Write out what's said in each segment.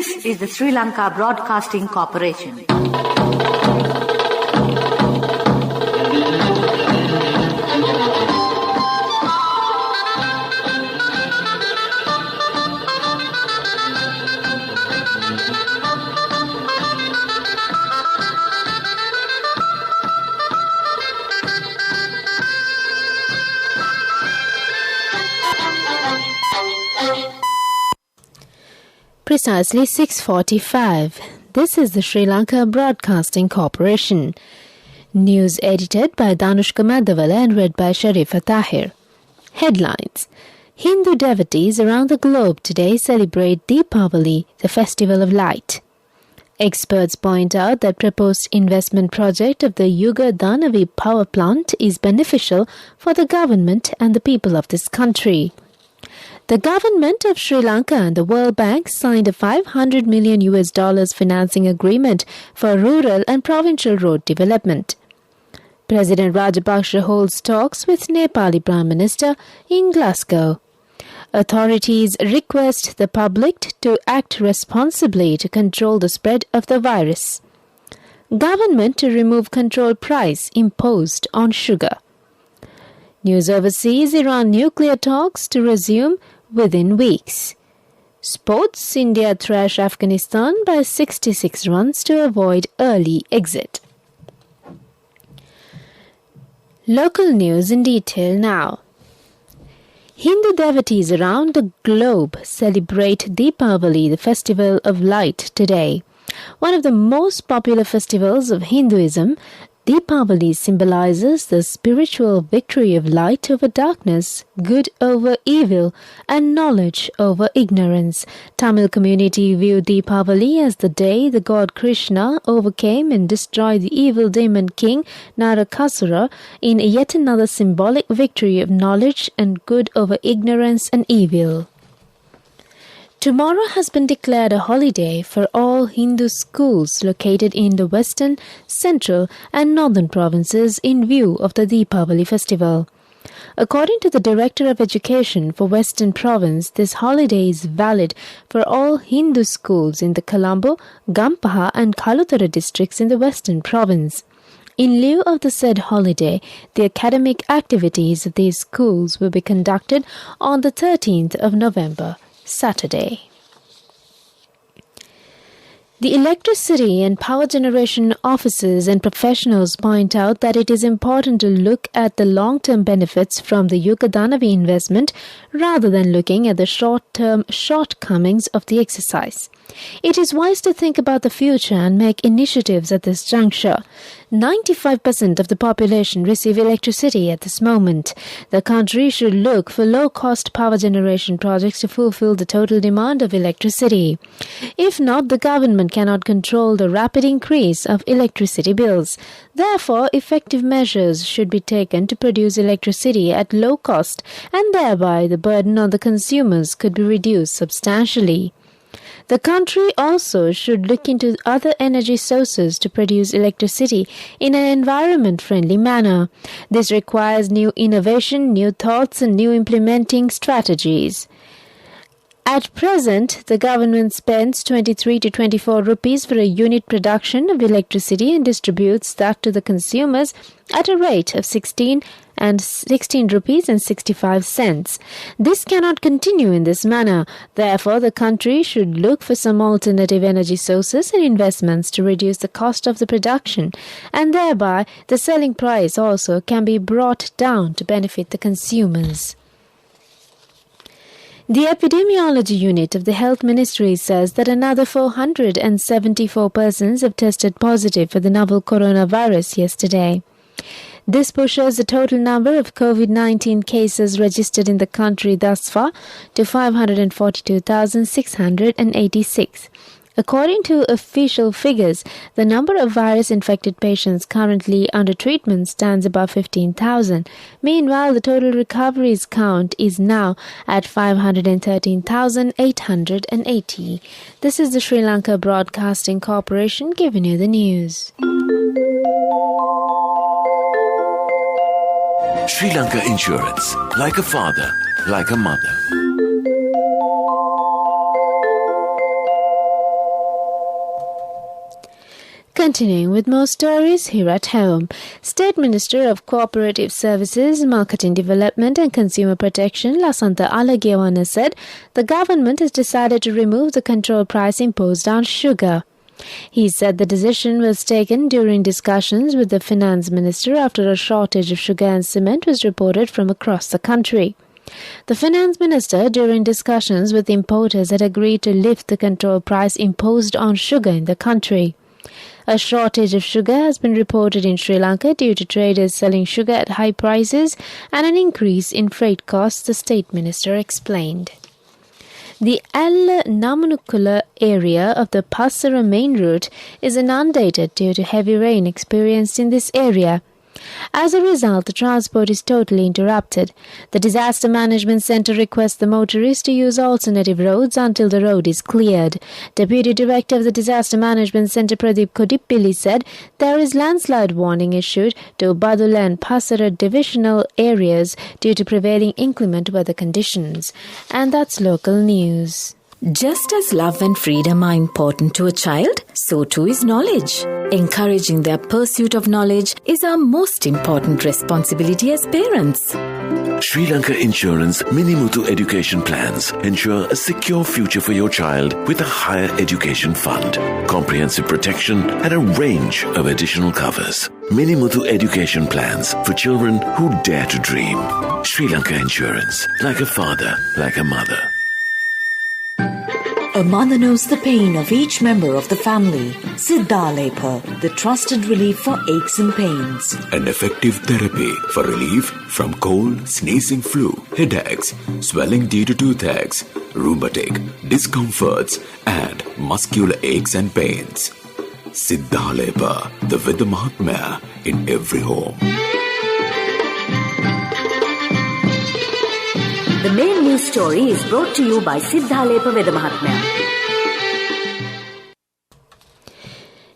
This is the Sri Lanka Broadcasting Corporation. Precisely 6:45. This is the Sri Lanka Broadcasting Corporation. News edited by Danushka Madhavala and read by Sharifa Tahir. Headlines. Hindu devotees around the globe today celebrate Deepavali, the festival of light. Experts point out that proposed investment project of the Yuga Danavi power plant is beneficial for the government and the people of this country. The government of Sri Lanka and the World Bank signed a $500 million financing agreement for rural and provincial road development. President Rajapaksa holds talks with Nepali Prime Minister in Glasgow. Authorities request the public to act responsibly to control the spread of the virus. Government to remove control price imposed on sugar. News overseas, Iran nuclear talks to resume within weeks. Sports, India thrash Afghanistan by 66 runs to avoid early exit. Local news in detail now. Hindu devotees around the globe celebrate Deepavali, the festival of light, today. One of the most popular festivals of Hinduism, Deepavali symbolizes the spiritual victory of light over darkness, good over evil, and knowledge over ignorance. Tamil community view Deepavali as the day the god Krishna overcame and destroyed the evil demon king Narakasura in yet another symbolic victory of knowledge and good over ignorance and evil. Tomorrow has been declared a holiday for all Hindu schools located in the western, central and northern provinces in view of the Deepavali festival. According to the Director of Education for Western Province, this holiday is valid for all Hindu schools in the Colombo, Gampaha and Kalutara districts in the Western Province. In lieu of the said holiday, the academic activities of these schools will be conducted on the 13th of November. Saturday. The electricity and power generation officers and professionals point out that it is important to look at the long-term benefits from the Yuga Danavi investment rather than looking at the short-term shortcomings of the exercise. It is wise to think about the future and make initiatives at this juncture. 95% of the population receive electricity at this moment. The country should look for low-cost power generation projects to fulfill the total demand of electricity. If not, the government cannot control the rapid increase of electricity bills. Therefore, effective measures should be taken to produce electricity at low cost, and thereby the burden on the consumers could be reduced substantially. The country also should look into other energy sources to produce electricity in an environment-friendly manner. This requires new innovation, new thoughts, and new implementing strategies. At present, the government spends 23 to 24 rupees for a unit production of electricity and distributes that to the consumers at a rate of 16 rupees and 65 cents. This cannot continue in this manner. Therefore, the country should look for some alternative energy sources and investments to reduce the cost of the production, and thereby the selling price also can be brought down to benefit the consumers. The Epidemiology Unit of the Health Ministry says that another 474 persons have tested positive for the novel coronavirus yesterday. This pushes the total number of COVID-19 cases registered in the country thus far to 542,686. According to official figures, the number of virus-infected patients currently under treatment stands above 15,000. Meanwhile, the total recoveries count is now at 513,880. This is the Sri Lanka Broadcasting Corporation giving you the news. Sri Lanka Insurance, like a father, like a mother. Continuing with more stories here at home, State Minister of Cooperative Services, Marketing Development and Consumer Protection, Lasantha Alagiyawana, said the government has decided to remove the control price imposed on sugar. He said the decision was taken during discussions with the Finance Minister after a shortage of sugar and cement was reported from across the country. The Finance Minister, during discussions with importers, had agreed to lift the control price imposed on sugar in the country. A shortage of sugar has been reported in Sri Lanka due to traders selling sugar at high prices and an increase in freight costs, the State Minister explained. The Ella Namanukula area of the Passara main route is inundated due to heavy rain experienced in this area. As a result, the transport is totally interrupted. The Disaster Management Centre requests the motorists to use alternative roads until the road is cleared. Deputy Director of the Disaster Management Centre Pradeep Kodippilly said there is landslide warning issued to Badula and Passara divisional areas due to prevailing inclement weather conditions. And that's local news. Just as love and freedom are important to a child, so too is knowledge. Encouraging their pursuit of knowledge is our most important responsibility as parents. Sri Lanka Insurance Minimuthu education plans ensure a secure future for your child with a higher education fund, comprehensive protection and a range of additional covers. Minimuthu education plans for children who dare to dream. Sri Lanka Insurance, like a father, like a mother. A mother knows the pain of each member of the family. Siddhalepa, the trusted relief for aches and pains. An effective therapy for relief from cold, sneezing, flu, headaches, swelling due to toothaches, rheumatic, discomforts, and muscular aches and pains. Siddhalepa, the Vidya Mahatmya in every home. The main news story is brought to you by Siddhalepa Veda Mahatmya.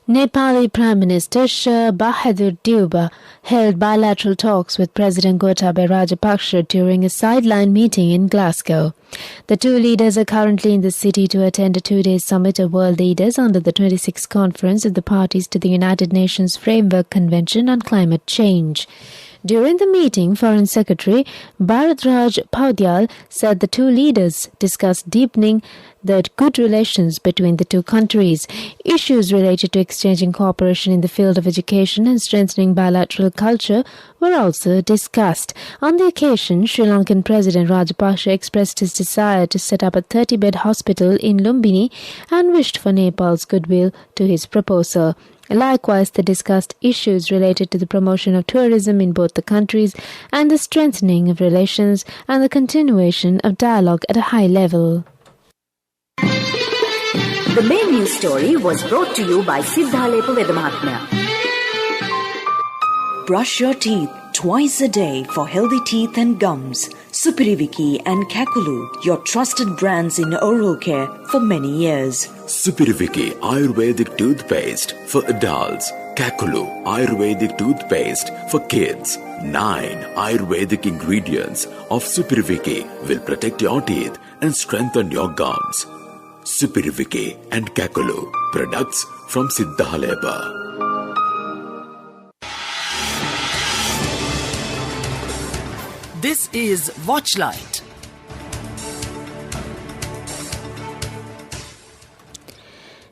Nepali Prime Minister Shah Bahadur Deuba held bilateral talks with President Gotabaya Rajapaksa during a sideline meeting in Glasgow. The two leaders are currently in the city to attend a two-day summit of world leaders under the 26th Conference of the Parties to the United Nations Framework Convention on Climate Change. During the meeting, Foreign Secretary Bharadraj Paudyal said the two leaders discussed deepening the good relations between the two countries. Issues related to exchanging cooperation in the field of education and strengthening bilateral culture were also discussed. On the occasion, Sri Lankan President Rajapaksa expressed his desire to set up a 30-bed hospital in Lumbini and wished for Nepal's goodwill to his proposal. Likewise, they discussed issues related to the promotion of tourism in both the countries and the strengthening of relations and the continuation of dialogue at a high level. The main news story was brought to you by Siddhalepa Veda Mahatmya. Brush your teeth twice a day for healthy teeth and gums. Supiriviki and Kakulu, your trusted brands in oral care for many years. Supiriviki Ayurvedic toothpaste for adults. Kakulu Ayurvedic toothpaste for kids. 9 Ayurvedic ingredients of Supiriviki will protect your teeth and strengthen your gums. Supiriviki and Kakulu, products from Siddhalepa. This is Watchlight.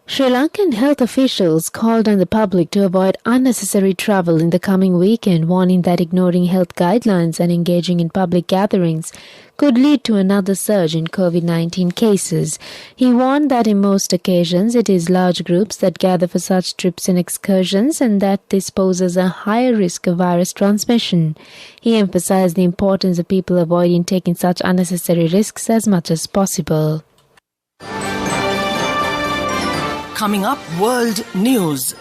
Sri Lankan health officials called on the public to avoid unnecessary travel in the coming weekend, warning that ignoring health guidelines and engaging in public gatherings could lead to another surge in COVID-19 cases. He warned that in most occasions it is large groups that gather for such trips and excursions and that this poses a higher risk of virus transmission. He emphasized the importance of people avoiding taking such unnecessary risks as much as possible. Coming up, World News.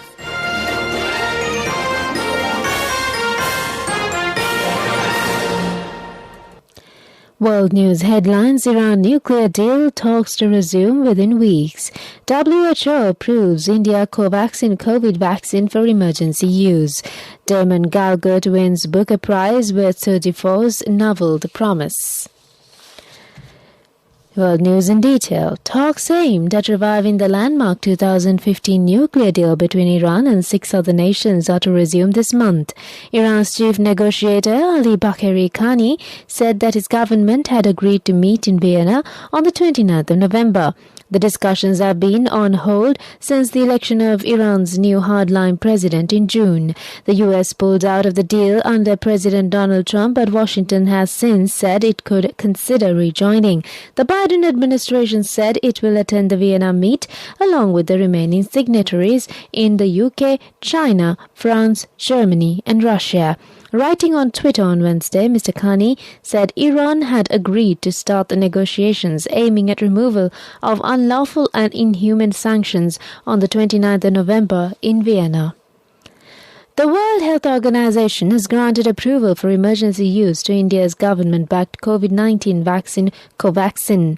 World News headlines: Iran nuclear deal talks to resume within weeks. WHO approves India Covaxin COVID vaccine for emergency use. Damon Galgut wins Booker Prize with 34's novel The Promise. World news in detail. Talks aimed at reviving the landmark 2015 nuclear deal between Iran and 6 other nations are to resume this month. Iran's chief negotiator Ali Bagheri Khani said that his government had agreed to meet in Vienna on the 29th of November. The discussions have been on hold since the election of Iran's new hardline president in June. The U.S. pulled out of the deal under President Donald Trump, but Washington has since said it could consider rejoining. The Biden administration said it will attend the Vienna meet along with the remaining signatories in the UK, China, France, Germany and Russia. Writing on Twitter on Wednesday, Mr. Khani said Iran had agreed to start the negotiations aiming at removal of unlawful and inhuman sanctions on the 29th of November in Vienna. The World Health Organization has granted approval for emergency use to India's government-backed COVID-19 vaccine Covaxin.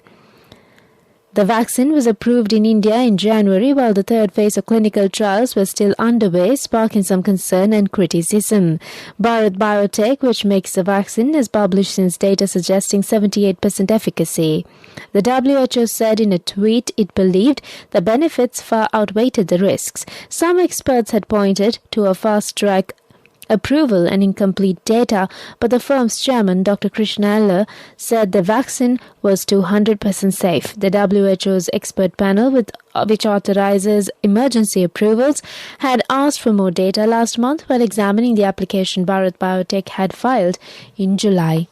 The vaccine was approved in India in January while the third phase of clinical trials was still underway, sparking some concern and criticism. Bharat Biotech, which makes the vaccine, has published since data suggesting 78% efficacy. The WHO said in a tweet it believed the benefits far outweighed the risks. Some experts had pointed to a fast-track approval and incomplete data, but the firm's chairman, Dr. Krishna Eller, said the vaccine was 200% safe. The WHO's expert panel, which authorizes emergency approvals, had asked for more data last month while examining the application Bharat Biotech had filed in July.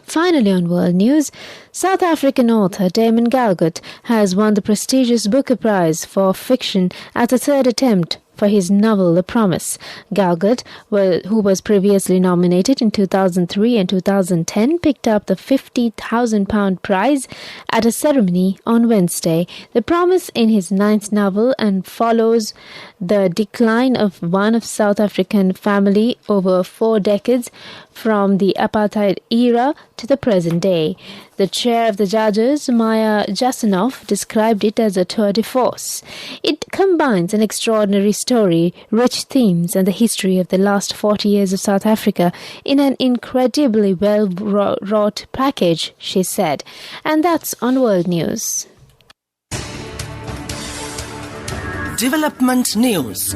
Finally, on world news, South African author Damon Galgut has won the prestigious Booker Prize for fiction at the third attempt for his novel The Promise. Galgut, who was previously nominated in 2003 and 2010, picked up the £50,000 prize at a ceremony on Wednesday. The Promise in his ninth novel and follows the decline of one of South African family over 4 decades from the apartheid era to the present day. The chair of the judges, Maya Jasanoff, described it as a tour de force. It combines an extraordinary story, rich themes, and the history of the last 40 years of South Africa in an incredibly well-wrought package, she said. And that's on World News. Development News.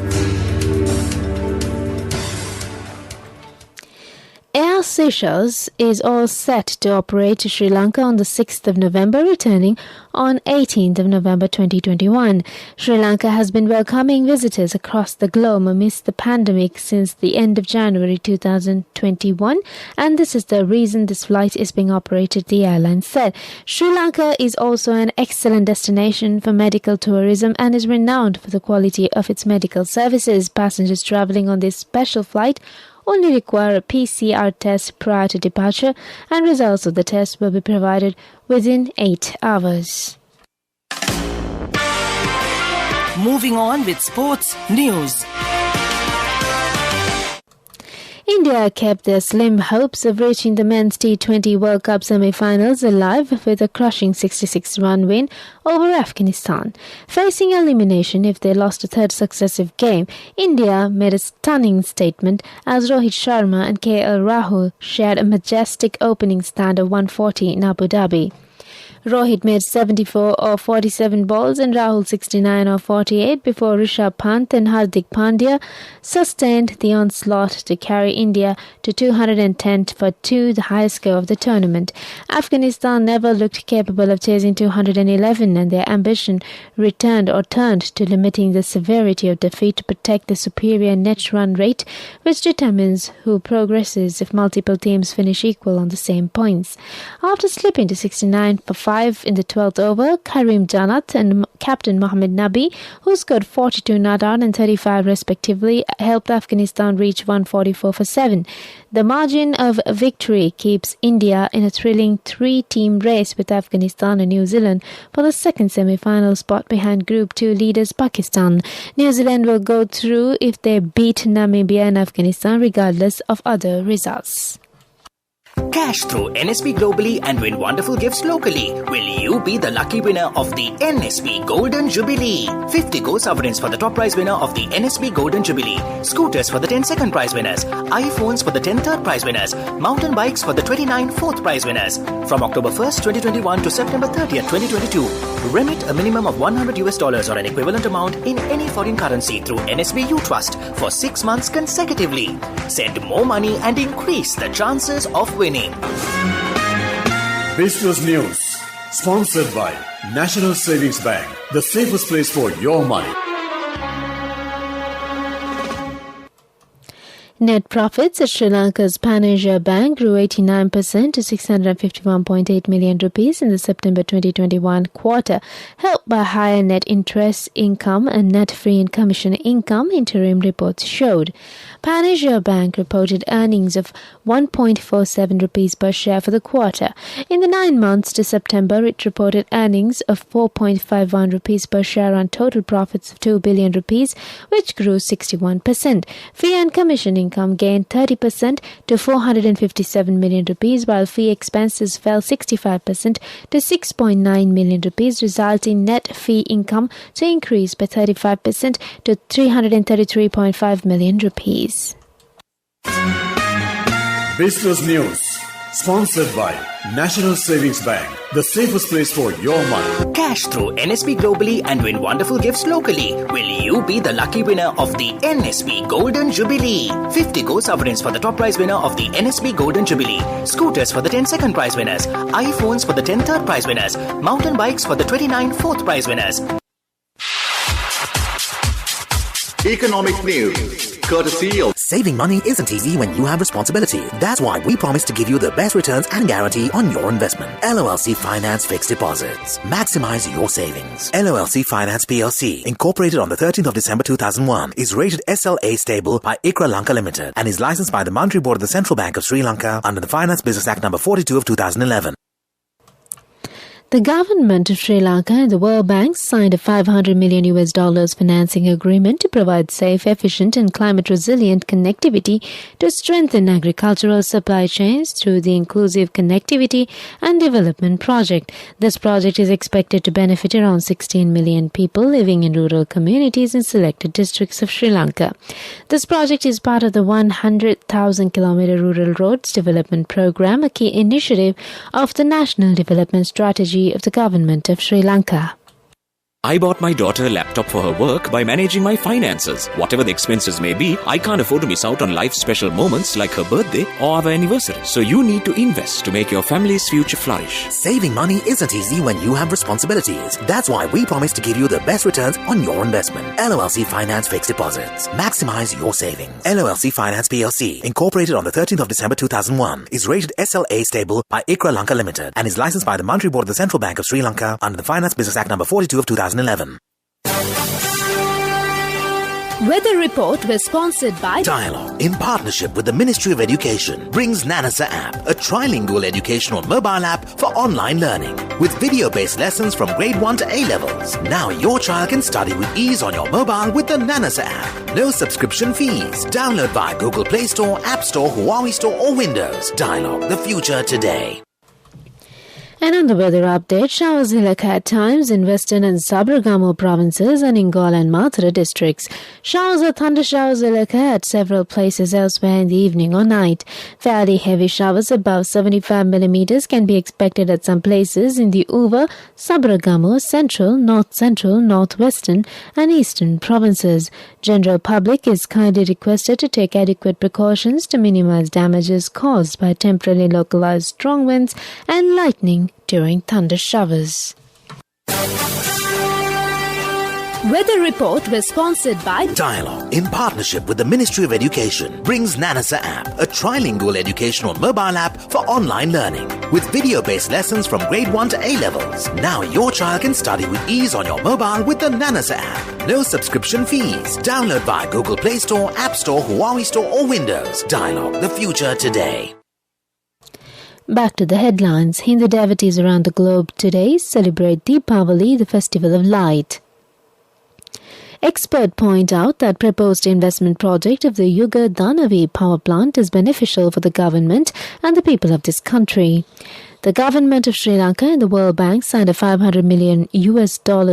Air Seychelles is all set to operate to Sri Lanka on the 6th of November, returning on 18th of November 2021. Sri Lanka has been welcoming visitors across the globe amidst the pandemic since the end of January 2021, and this is the reason this flight is being operated, the airline said. Sri Lanka is also an excellent destination for medical tourism and is renowned for the quality of its medical services. Passengers travelling on this special flight only require a PCR test prior to departure, and results of the test will be provided within 8 hours. Moving on with sports news. India kept their slim hopes of reaching the Men's T20 World Cup semi-finals alive with a crushing 66-run win over Afghanistan. Facing elimination if they lost a third successive game, India made a stunning statement as Rohit Sharma and KL Rahul shared a majestic opening stand of 140 in Abu Dhabi. Rohit made 74 of 47 balls and Rahul 69 of 48 before Rishabh Pant and Hardik Pandya sustained the onslaught to carry India to 210 for 2, the highest score of the tournament. Afghanistan never looked capable of chasing 211, and their ambition turned to limiting the severity of defeat to protect the superior net run rate, which determines who progresses if multiple teams finish equal on the same points. After slipping to 69 for 5 in the 12th over, Karim Janat and captain Mohammad Nabi, who scored 42 not out and 35 respectively, helped Afghanistan reach 144 for 7. The margin of victory keeps India in a thrilling 3-team race with Afghanistan and New Zealand for the second semi-final spot behind Group 2 leaders Pakistan. New Zealand will go through if they beat Namibia and Afghanistan regardless of other results. Cash through NSB globally and win wonderful gifts locally. Will you be the lucky winner of the NSB Golden Jubilee? 50 gold sovereigns for the top prize winner of the NSB Golden Jubilee. Scooters for the 10 second prize winners. iPhones for the 10 third prize winners. Mountain bikes for the 29 fourth prize winners. From October 1st, 2021 to September 30th, 2022. Remit a minimum of $100 or an equivalent amount in any foreign currency through NSB U Trust for 6 months consecutively. Send more money and increase the chances of winning. Business News, sponsored by National Savings Bank, the safest place for your money. Net profits at Sri Lanka's Pan-Asia Bank grew 89% to 651.8 million rupees in the September 2021 quarter, helped by higher net interest income and net fee and commission income, interim reports showed. Pan-Asia Bank reported earnings of 1.47 rupees per share for the quarter. In the 9 months to September, it reported earnings of 4.51 rupees per share on total profits of 2 billion rupees, which grew 61%. Fee and commission income gained 30% to 457 million rupees, while fee expenses fell 65% to 6.9 million rupees, resulting in net fee income to increase by 35% to 333.5 million rupees. Business News, sponsored by National Savings Bank, the safest place for your money. Cash through NSB globally and win wonderful gifts locally. Will you be the lucky winner of the NSB Golden Jubilee? 50 gold sovereigns for the top prize winner of the NSB Golden Jubilee. Scooters for the 10 second prize winners. iPhones for the 10 third prize winners. Mountain bikes for the 29 fourth prize winners. Economic news, courtesy of... Saving money isn't easy when you have responsibility. That's why we promise to give you the best returns and guarantee on your investment. LOLC Finance Fixed Deposits. Maximize your savings. LOLC Finance PLC, incorporated on the 13th of December 2001, is rated SLA stable by ICRA Lanka Limited and is licensed by the Monetary Board of the Central Bank of Sri Lanka under the Finance Business Act number 42 of 2011. The government of Sri Lanka and the World Bank signed a $500 million financing agreement to provide safe, efficient and climate-resilient connectivity to strengthen agricultural supply chains through the Inclusive Connectivity and Development Project. This project is expected to benefit around 16 million people living in rural communities in selected districts of Sri Lanka. This project is part of the 100,000-kilometer Rural Roads Development Program, a key initiative of the National Development Strategy of the Government of Sri Lanka. I bought my daughter a laptop for her work by managing my finances. Whatever the expenses may be, I can't afford to miss out on life's special moments like her birthday or our anniversary. So you need to invest to make your family's future flourish. Saving money isn't easy when you have responsibilities. That's why we promise to give you the best returns on your investment. LOLC Finance Fixed Deposits. Maximize your savings. LOLC Finance PLC, incorporated on the 13th of December 2001, is rated SLA stable by ICRA Lanka Limited and is licensed by the Monetary Board of the Central Bank of Sri Lanka under the Finance Business Act number 42 of 2011. Weather report was sponsored by Dialogue, in partnership with the Ministry of Education, brings Nanasa app, a trilingual educational mobile app for online learning with video-based lessons from grade 1 to A levels. Now your child can study with ease on your mobile with the Nanasa app. No subscription fees. Download via Google Play Store, App Store, Huawei Store or Windows. Dialogue, the future today. And on the weather update, showers will occur at times in western and Sabaragamu provinces and Ingol and Mathura districts. Showers or thunder showers will occur at several places elsewhere in the evening or night. Fairly heavy showers above 75 millimeters can be expected at some places in the Uva, Sabaragamu, Central, North Central, Northwestern and Eastern provinces. General public is kindly requested to take adequate precautions to minimize damages caused by temporarily localized strong winds and lightning during thunder showers. Weather report was sponsored by Dialogue, in partnership with the Ministry of Education, brings Nanasa app, a trilingual educational mobile app for online learning with video-based lessons from grade 1 to A levels. Now your child can study with ease on your mobile with the Nanasa app. No subscription fees. Download via Google Play Store, App Store, Huawei Store or Windows. Dialogue, the future today. Back to the headlines. Hindu devotees around the globe today celebrate Deepavali, the festival of light. Experts point out that proposed investment project of the Yugadanavi power plant is beneficial for the government and the people of this country. The government of Sri Lanka and the World Bank signed a $500 million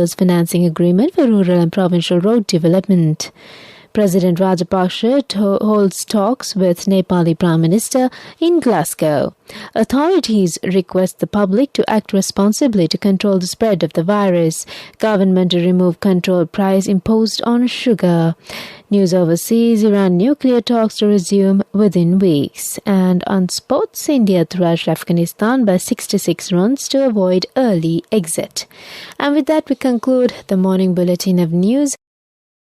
financing agreement for rural and provincial road development. President Rajapaksa holds talks with Nepali Prime Minister in Glasgow. Authorities request the public to act responsibly to control the spread of the virus. Government to remove control price imposed on sugar. News overseas, Iran nuclear talks to resume within weeks. And on sports, India thrashed Afghanistan by 66 runs to avoid early exit. And with that, we conclude the morning bulletin of news.